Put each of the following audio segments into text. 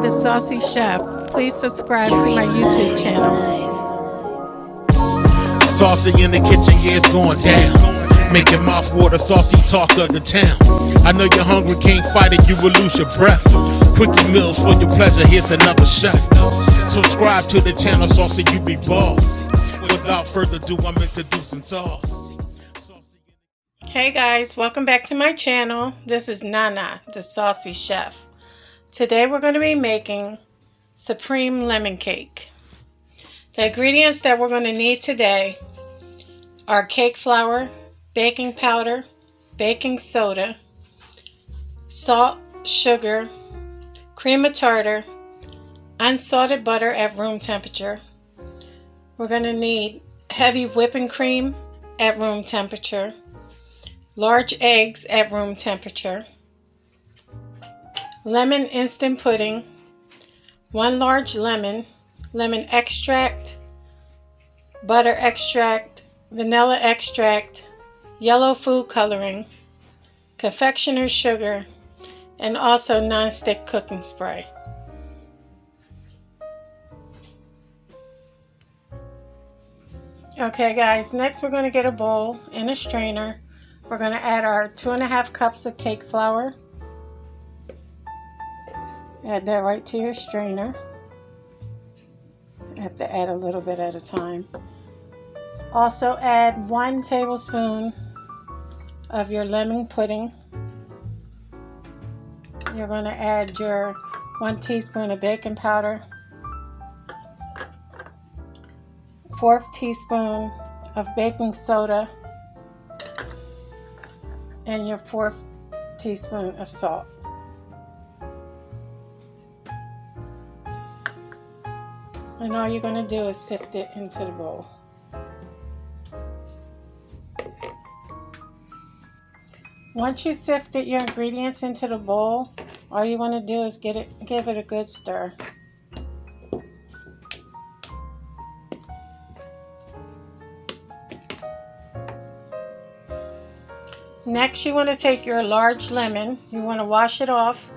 the Saucy Chef. Please subscribe to my YouTube channel. Saucy in the kitchen, yeah, it's going down. Making mouth water, saucy talk of the town. I know you're hungry, can't fight it, you will lose your breath. Quickie meals for your pleasure, here's another chef. Subscribe to the channel, Saucy, you be boss. Without further ado, I'm introducing Sauce. Hey guys, welcome back to my channel. This is Nana, the Saucy Chef. Today we're going to be making supreme lemon cake. The ingredients that we're going to need today are cake flour, baking powder, baking soda, salt, sugar, cream of tartar, unsalted butter at room temperature. We're going to need heavy whipping cream at room temperature, large eggs at room temperature, lemon instant pudding, 1 large lemon, lemon extract, butter extract, vanilla extract, yellow food coloring, confectioners sugar, and also non-stick cooking spray. Okay guys, next we're going to get a bowl and a strainer. We're going to add our 2½ cups of cake flour. Add that right to your strainer. I have to add a little bit at a time. Also add 1 tablespoon of your lemon pudding. You're going to add your 1 teaspoon of baking powder, 1/4 teaspoon of baking soda, and your 1/4 teaspoon of salt. And all you're going to do is sift it into the bowl. Once you sifted your ingredients into the bowl, all you want to do is give it a good stir. Next, you want to take your large lemon, you want to wash it off,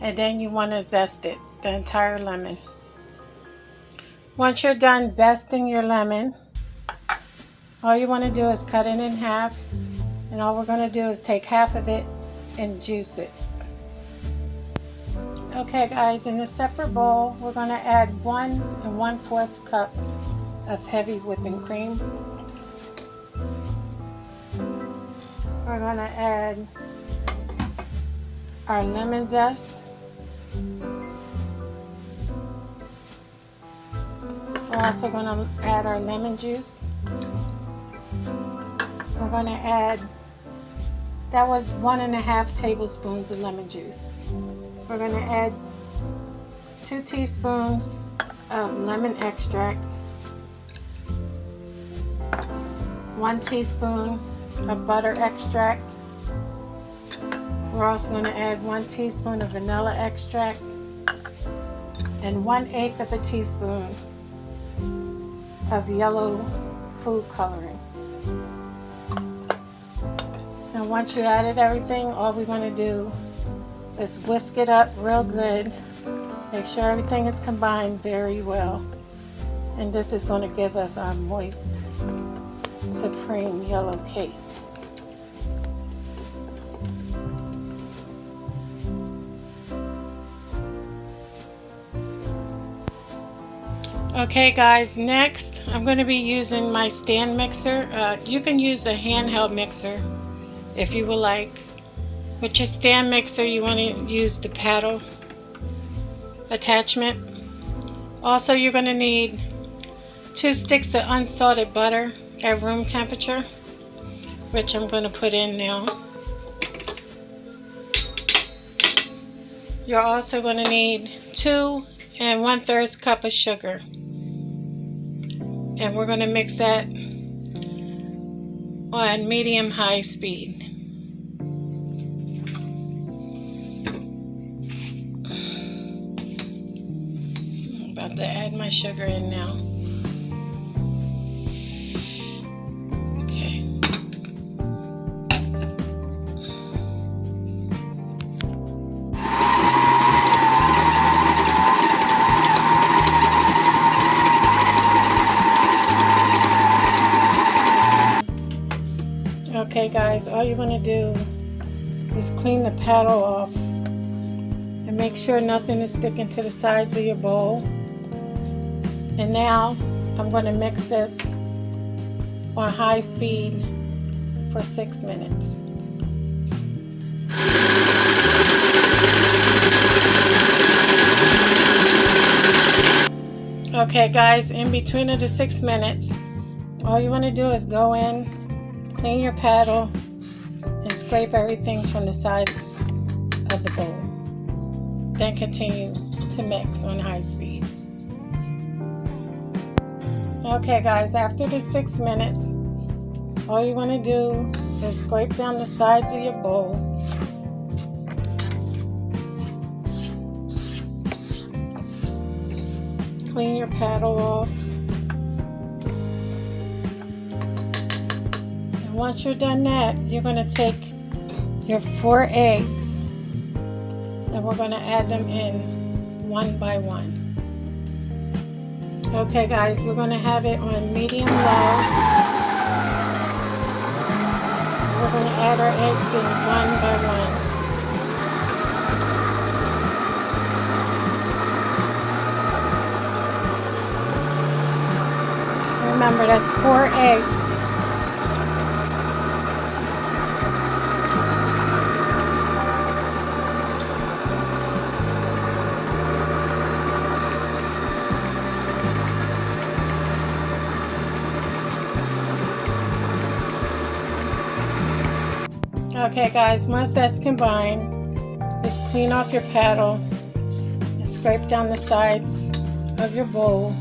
and then you want to zest it, the entire lemon. Once you're done zesting your lemon, all you want to do is cut it in half, and all we're going to do is take half of it and juice it. Okay guys, in a separate bowl, we're going to add 1 1/4 cup of heavy whipping cream. We're going to add our lemon zest. We're also going to add our lemon juice. We're going to add, that was 1½ tablespoons of lemon juice. We're going to add 2 teaspoons of lemon extract, 1 teaspoon of butter extract. We're also going to add 1 teaspoon of vanilla extract and 1/8 of a teaspoon of yellow food coloring. Now once you added everything, all we're going to do is whisk it up real good. Make sure everything is combined very well. And this is going to give us our moist, supreme yellow cake. Okay guys, next I'm going to be using my stand mixer. You can use a handheld mixer if you would like. With your stand mixer, you want to use the paddle attachment. Also, you're going to need 2 sticks of unsalted butter at room temperature, which I'm going to put in now. You're also going to need 2 1/3 cup of sugar. And we're going to mix that on medium-high speed. I'm about to add my sugar in now. Okay. Okay guys, all you want to do is clean the paddle off and make sure nothing is sticking to the sides of your bowl. And now I'm going to mix this on high speed for 6 minutes. Okay guys, in between the 6 minutes, all you want to do is go in, clean your paddle, and scrape everything from the sides of the bowl. Then continue to mix on high speed. Okay guys, after the 6 minutes, all you want to do is scrape down the sides of your bowl. Clean your paddle off. And once you're done that, you're going to take your 4 eggs and we're going to add them in one by one. Okay guys, we're going to have it on medium low. We're going to add our eggs in one by one. Remember, that's 4 eggs. Okay guys, once that's combined, just clean off your paddle and scrape down the sides of your bowl.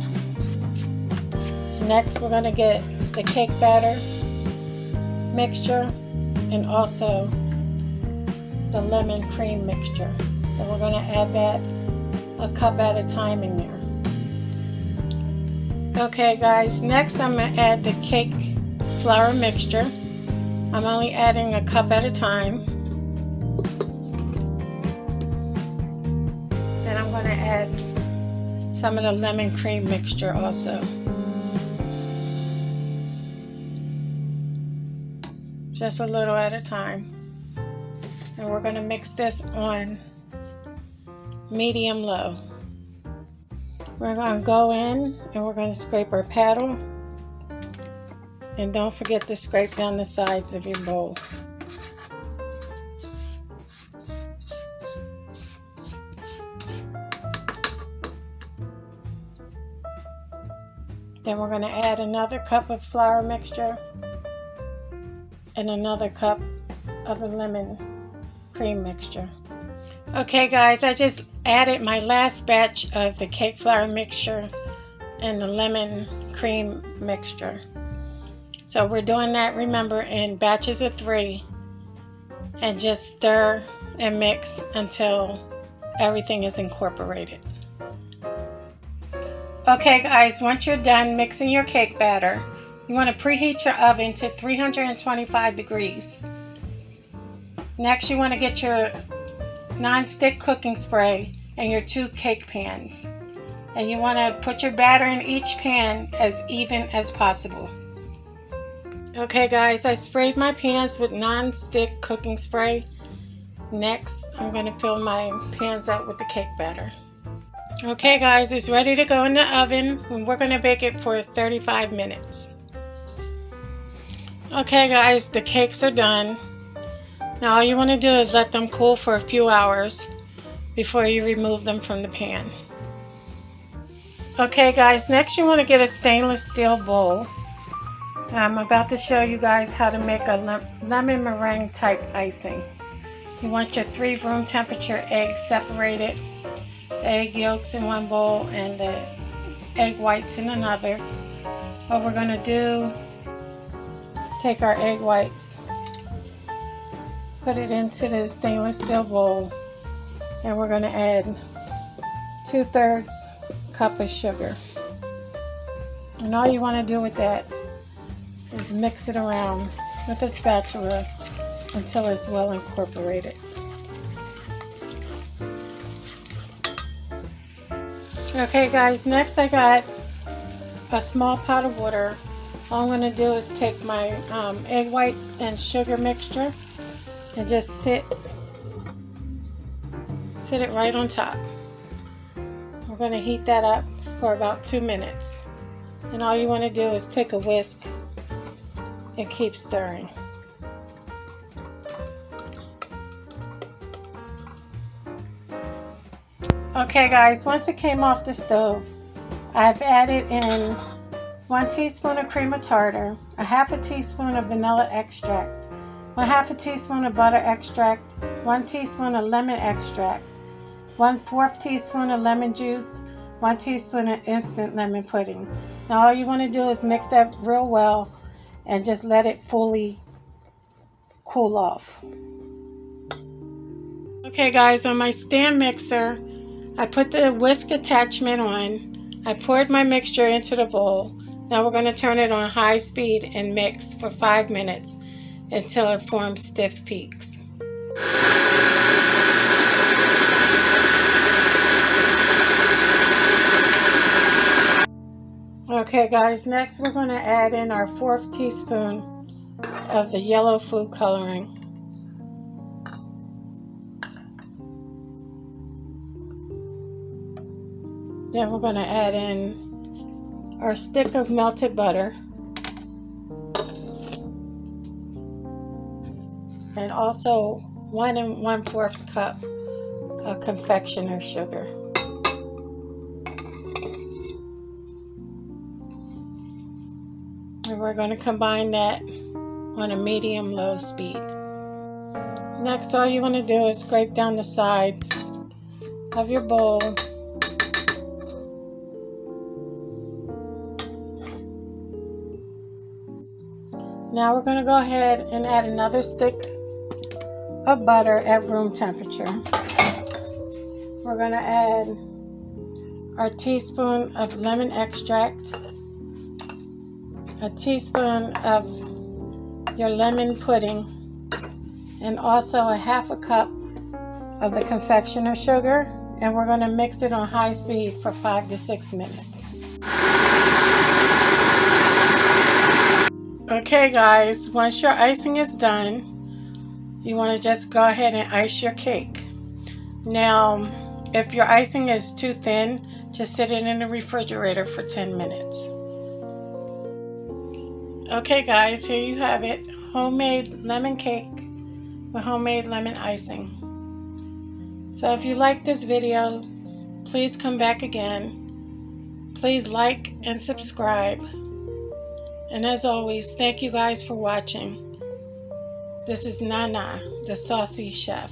Next, we're going to get the cake batter mixture and also the lemon cream mixture. And we're going to add that a cup at a time in there. Okay guys, next I'm going to add the cake flour mixture. I'm only adding a cup at a time. Then I'm going to add some of the lemon cream mixture also. Just a little at a time. And we're going to mix this on medium low. We're going to go in and we're going to scrape our paddle. And don't forget to scrape down the sides of your bowl. Then we're going to add another cup of flour mixture and another cup of the lemon cream mixture. Okay guys, I just added my last batch of the cake flour mixture and the lemon cream mixture. So we're doing that, remember, in batches of 3, and just stir and mix until everything is incorporated. Okay guys, once you're done mixing your cake batter, you want to preheat your oven to 325 degrees. Next, you want to get your non-stick cooking spray and your 2 cake pans. And you want to put your batter in each pan as even as possible. Okay guys, I sprayed my pans with non-stick cooking spray. Next, I'm going to fill my pans up with the cake batter. Okay guys, it's ready to go in the oven and we're going to bake it for 35 minutes. Okay guys, the cakes are done. Now all you want to do is let them cool for a few hours before you remove them from the pan. Okay guys, next you want to get a stainless steel bowl. I'm about to show you guys how to make a lemon meringue type icing. You want your 3 room temperature eggs separated, the egg yolks in one bowl and the egg whites in another. What we're going to do is take our egg whites, put it into the stainless steel bowl, and we're going to add 2/3 cup of sugar. And all you want to do with that is mix it around with a spatula until it's well incorporated. Okay guys, next I got a small pot of water All I'm going to do is take my egg whites and sugar mixture and just sit it right on top. We're going to heat that up for about 2 minutes. And all you want to do is take a whisk and keep stirring. Okay guys, once it came off the stove, I've added in 1 teaspoon of cream of tartar, a half a teaspoon of vanilla extract, 1/2 teaspoon of butter extract, 1 teaspoon of lemon extract, 1/4 teaspoon of lemon juice, 1 teaspoon of instant lemon pudding. Now all you want to do is mix that real well and just let it fully cool off. Okay guys, on my stand mixer, I put the whisk attachment on. I poured my mixture into the bowl. Now we're going to turn it on high speed and mix for 5 minutes until it forms stiff peaks. Okay guys, next we're going to add in our 1/4 teaspoon of the yellow food coloring. Then we're going to add in our stick of melted butter. And also 1 1/4 cup of confectioner sugar. And we're going to combine that on a medium-low speed. Next, all you want to do is scrape down the sides of your bowl. Now we're going to go ahead and add another stick of butter at room temperature. We're going to add our teaspoon of lemon extract, a teaspoon of your lemon pudding, and also a 1/2 cup of the confectioner sugar, and we're going to mix it on high speed for 5 to 6 minutes. Okay guys, once your icing is done, you want to just go ahead and ice your cake. Now, if your icing is too thin, just sit it in the refrigerator for 10 minutes. Okay guys, here you have it. Homemade lemon cake with homemade lemon icing. So if you like this video, please come back again. Please like and subscribe. And as always, thank you guys for watching. This is Nana, the Saucy Chef.